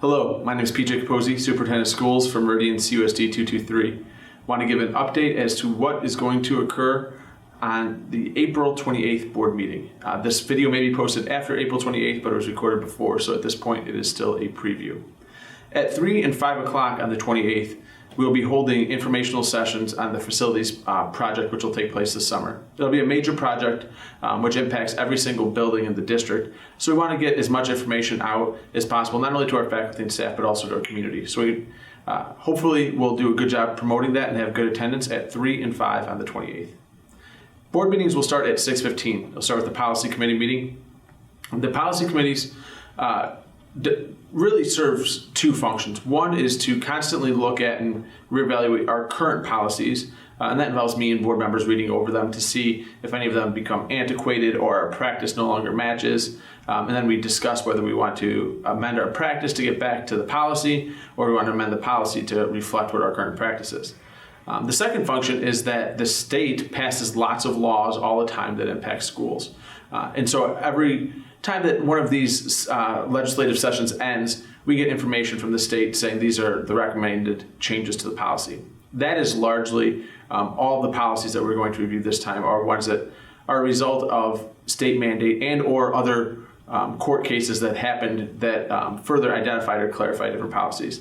Hello, my name is PJ Capozzi, Superintendent of Schools for Meridian CUSD 223. Want to give an update as to what is going to occur on the April 28th board meeting. This video may be posted after April 28th, but it was recorded before, so at this point it is still a preview. At 3 and 5 o'clock on the 28th, we'll be holding informational sessions on the facilities project, which will take place this summer. It'll be a major project which impacts every single building in the district. So we want to get as much information out as possible, not only to our faculty and staff, but also to our community. So we hopefully we'll do a good job promoting that and have good attendance at 3 and 5 on the 28th. Board meetings will start at 6:15. They'll start with the policy committee meeting. The policy committees really serves two functions. One is to constantly look at and reevaluate our current policies, and that involves me and board members reading over them to see if any of them become antiquated or our practice no longer matches. And then we discuss whether we want to amend our practice to get back to the policy, or we want to amend the policy to reflect what our current practice is. The second function is that the state passes lots of laws all the time that impact schools. And so every time that one of these legislative sessions ends, we get information from the state saying these are the recommended changes to the policy. That is largely all the policies that we're going to review this time are ones that are a result of state mandate and or other court cases that happened that further identified or clarified different policies.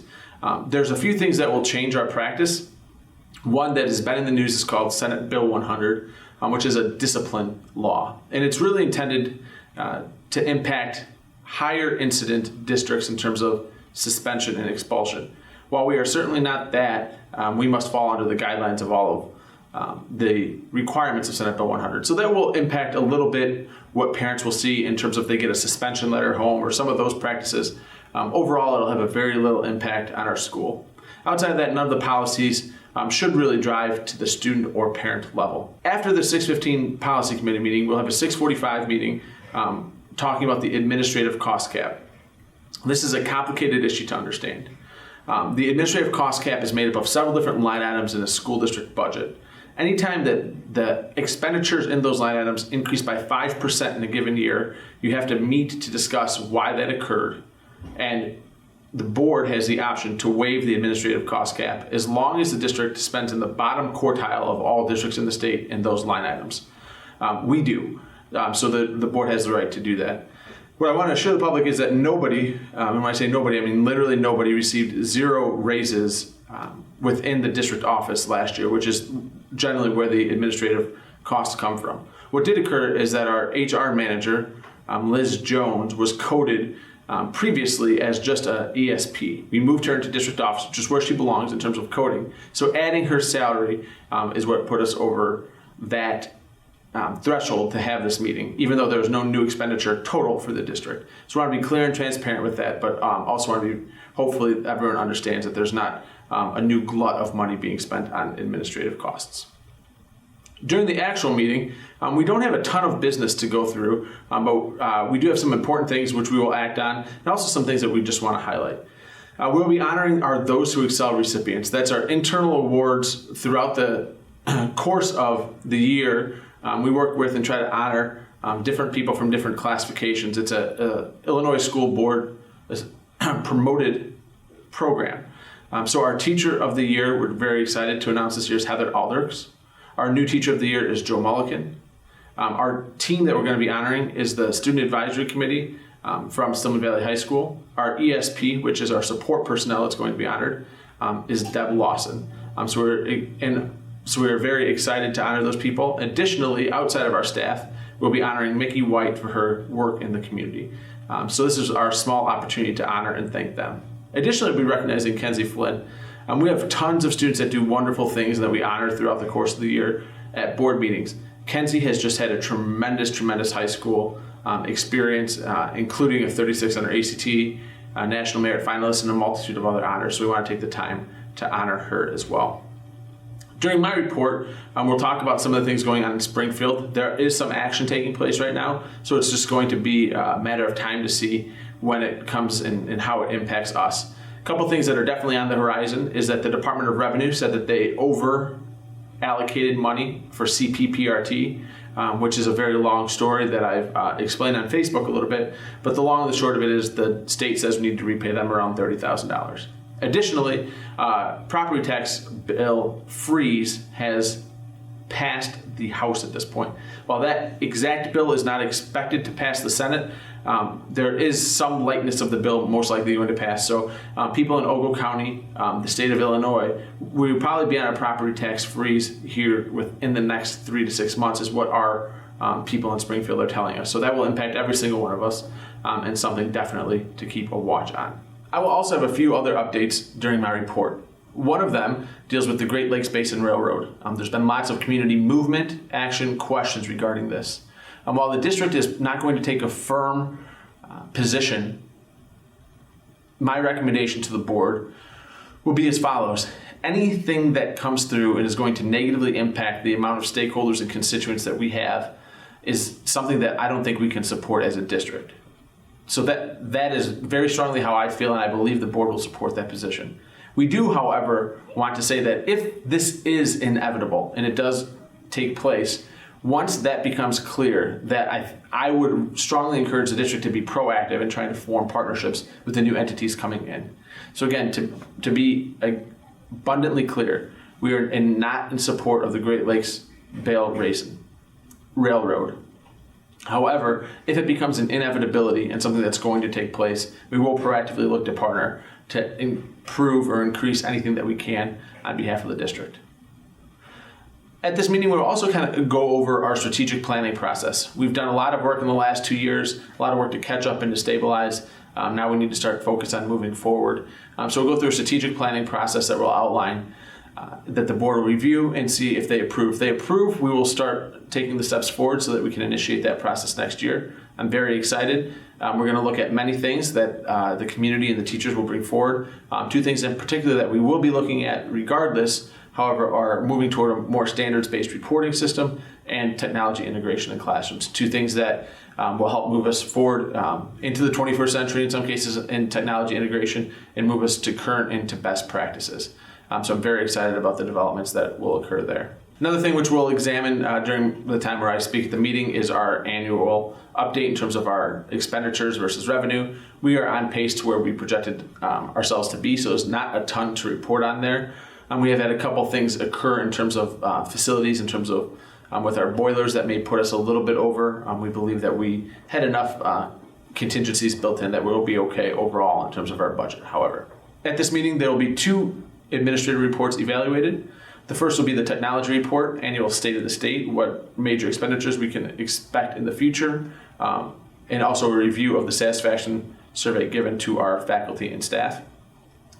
There's a few things that will change our practice. One that has been in the news is called Senate Bill 100, which is a discipline law. And it's really intended to impact higher incident districts in terms of suspension and expulsion. While we are certainly not that, we must fall under the guidelines of all of the requirements of Senate Bill 100. So that will impact a little bit what parents will see in terms of if they get a suspension letter home or some of those practices. Overall, it'll have a very little impact on our school. Outside of that, none of the policies should really drive to the student or parent level. After the 6:15 policy committee meeting, we'll have a 6:45 meeting talking about the administrative cost cap. This is a complicated issue to understand. The administrative cost cap is made up of several different line items in a school district budget. Anytime that the expenditures in those line items increase by 5% in a given year, you have to meet to discuss why that occurred, and the board has the option to waive the administrative cost cap as long as the district spends in the bottom quartile of all districts in the state in those line items. We do. So the board has the right to do that. What I want to show the public is that nobody, and when I say nobody, I mean literally nobody, received zero raises within the district office last year, which is generally where the administrative costs come from. What did occur is that our HR manager, Liz Jones, was coded previously as just a ESP. We moved her into district office, which is where she belongs in terms of coding. So adding her salary is what put us over that threshold to have this meeting, even though there was no new expenditure total for the district. So we want to be clear and transparent with that, but also want to be, hopefully everyone understands that there's not a new glut of money being spent on administrative costs. During the actual meeting, we don't have a ton of business to go through, but we do have some important things which we will act on, and also some things that we just want to highlight. We'll be honoring our Those Who Excel recipients. That's our internal awards throughout the course of the year. We work with and try to honor different people from different classifications. It's a Illinois School Board promoted program. So our Teacher of the Year, we're very excited to announce this year, is Heather Aldrich. Our new Teacher of the Year is Joe Mulliken. Our team that we're going to be honoring is the Student Advisory Committee from Stillman Valley High School. Our ESP, which is our support personnel that's going to be honored, is Deb Lawson. So we're very excited to honor those people. Additionally, outside of our staff, we'll be honoring Mickey White for her work in the community. So this is our small opportunity to honor and thank them. Additionally, we'll be recognizing Kenzie Flynn. We have tons of students that do wonderful things that we honor throughout the course of the year at board meetings. Kenzie has just had a tremendous high school experience, including a 36 under ACT, National Merit Finalist, and a multitude of other honors. So we want to take the time to honor her as well. During my report, we'll talk about some of the things going on in Springfield. There is some action taking place right now, so it's just going to be a matter of time to see when it comes and how it impacts us. A couple things that are definitely on the horizon is that the Department of Revenue said that they over allocated money for CPPRT. which is a very long story that I've explained on Facebook a little bit. But the long and the short of it is the state says we need to repay them around $30,000. Additionally, property tax bill freeze has passed the House at this point. While that exact bill is not expected to pass the Senate, there is some lightness of the bill most likely going to pass. So people in Ogle County, the state of Illinois, we will probably be on a property tax freeze here within the next 3 to 6 months is what our people in Springfield are telling us. So that will impact every single one of us and something definitely to keep a watch on. I will also have a few other updates during my report. One of them deals with the Great Lakes Basin Railroad. There's been lots of community movement, action, questions regarding this. While the district is not going to take a firm position, my recommendation to the board will be as follows. Anything that comes through and is going to negatively impact the amount of stakeholders and constituents that we have is something that I don't think we can support as a district. So that is very strongly how I feel, and I believe the board will support that position. We do, however, want to say that if this is inevitable and it does take place, once that becomes clear, that I would strongly encourage the district to be proactive in trying to form partnerships with the new entities coming in. So again, to be abundantly clear, we are not in support of the Great Lakes Basin Railroad. However, if it becomes an inevitability and something that's going to take place, we will proactively look to partner to improve or increase anything that we can on behalf of the district. At this meeting, we'll also kind of go over our strategic planning process. We've done a lot of work in the last 2 years, a lot of work to catch up and to stabilize. Now we need to start focus on moving forward. So we'll go through a strategic planning process that will outline that the board will review and see if they approve. If they approve, we will start taking the steps forward so that we can initiate that process next year. I'm very excited. We're going to look at many things that the community and the teachers will bring forward. 2 things in particular that we will be looking at regardless, however, are moving toward a more standards-based reporting system and technology integration in classrooms. 2 things that will help move us forward into the 21st century in some cases in technology integration and move us to current and to best practices. So I'm very excited about the developments that will occur there. Another thing which we'll examine during the time where I speak at the meeting is our annual update in terms of our expenditures versus revenue. We are on pace to where we projected ourselves to be, so there's not a ton to report on there. We have had a couple things occur in terms of facilities, in terms of with our boilers that may put us a little bit over. We believe that we had enough contingencies built in that we'll be okay overall in terms of our budget. However, at this meeting, there will be 2 administrative reports evaluated. The first will be the technology report, annual state of the state, what major expenditures we can expect in the future, and also a review of the satisfaction survey given to our faculty and staff.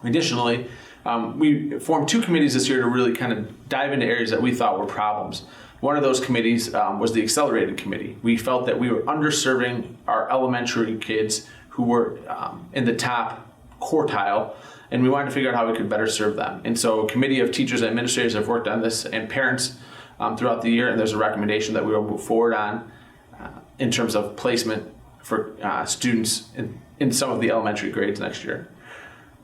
Additionally, we formed 2 committees this year to really kind of dive into areas that we thought were problems. One of those committees was the accelerated committee. We felt that we were underserving our elementary kids who were in the top quartile, and we wanted to figure out how we could better serve them. And so a committee of teachers and administrators have worked on this, and parents throughout the year, and there's a recommendation that we will move forward on in terms of placement for students in some of the elementary grades next year.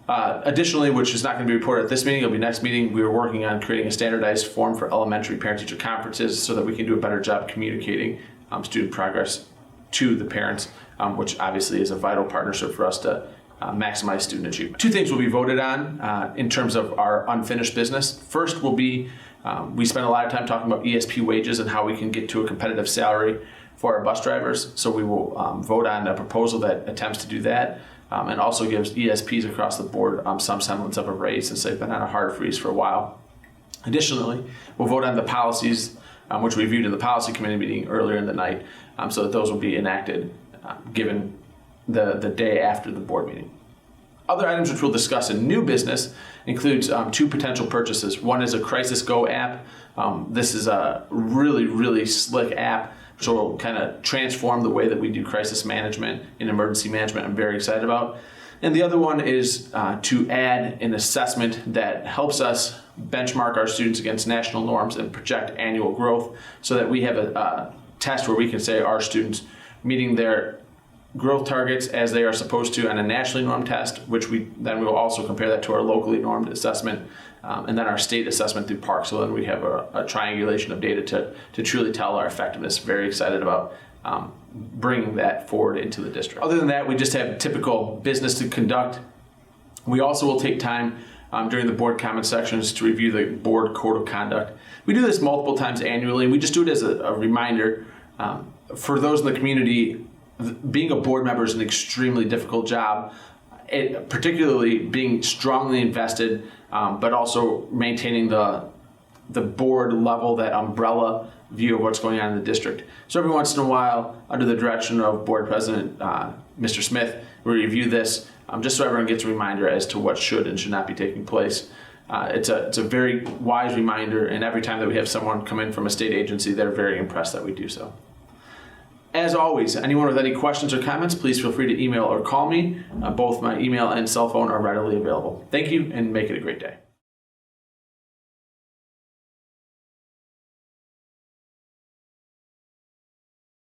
Additionally, which is not going to be reported at this meeting, it'll be next meeting, we are working on creating a standardized form for elementary parent-teacher conferences so that we can do a better job communicating student progress to the parents, which obviously is a vital partnership for us to maximize student achievement. 2 things will be voted on in terms of our unfinished business. First will be, we spent a lot of time talking about ESP wages and how we can get to a competitive salary for our bus drivers. So we will vote on a proposal that attempts to do that and also gives ESPs across the board some semblance of a raise since they've been on a hard freeze for a while. Additionally, we'll vote on the policies which we reviewed in the policy committee meeting earlier in the night so that those will be enacted given the day after the board meeting. Other items which we'll discuss in new business includes 2 potential purchases. One is a Crisis Go app. This is a really, really slick app which will kind of transform the way that we do crisis management and emergency management. I'm very excited about. And the other one is to add an assessment that helps us benchmark our students against national norms and project annual growth so that we have a test where we can say our students meeting their growth targets as they are supposed to on a nationally normed test, which we will also compare that to our locally normed assessment, and then our state assessment through Park. So then we have a triangulation of data to truly tell our effectiveness. Very excited about bringing that forward into the district. Other than that, we just have typical business to conduct. We also will take time during the board comment sections to review the board code of conduct. We do this multiple times annually, and we just do it as a reminder. For those in the community, being a board member is an extremely difficult job, particularly being strongly invested, but also maintaining the board level, that umbrella view of what's going on in the district. So every once in a while, under the direction of Board President Mr. Smith, we review this just so everyone gets a reminder as to what should and should not be taking place. It's a very wise reminder, and every time that we have someone come in from a state agency, they're very impressed that we do so. As always, anyone with any questions or comments, please feel free to email or call me. Both my email and cell phone are readily available. Thank you, and make it a great day.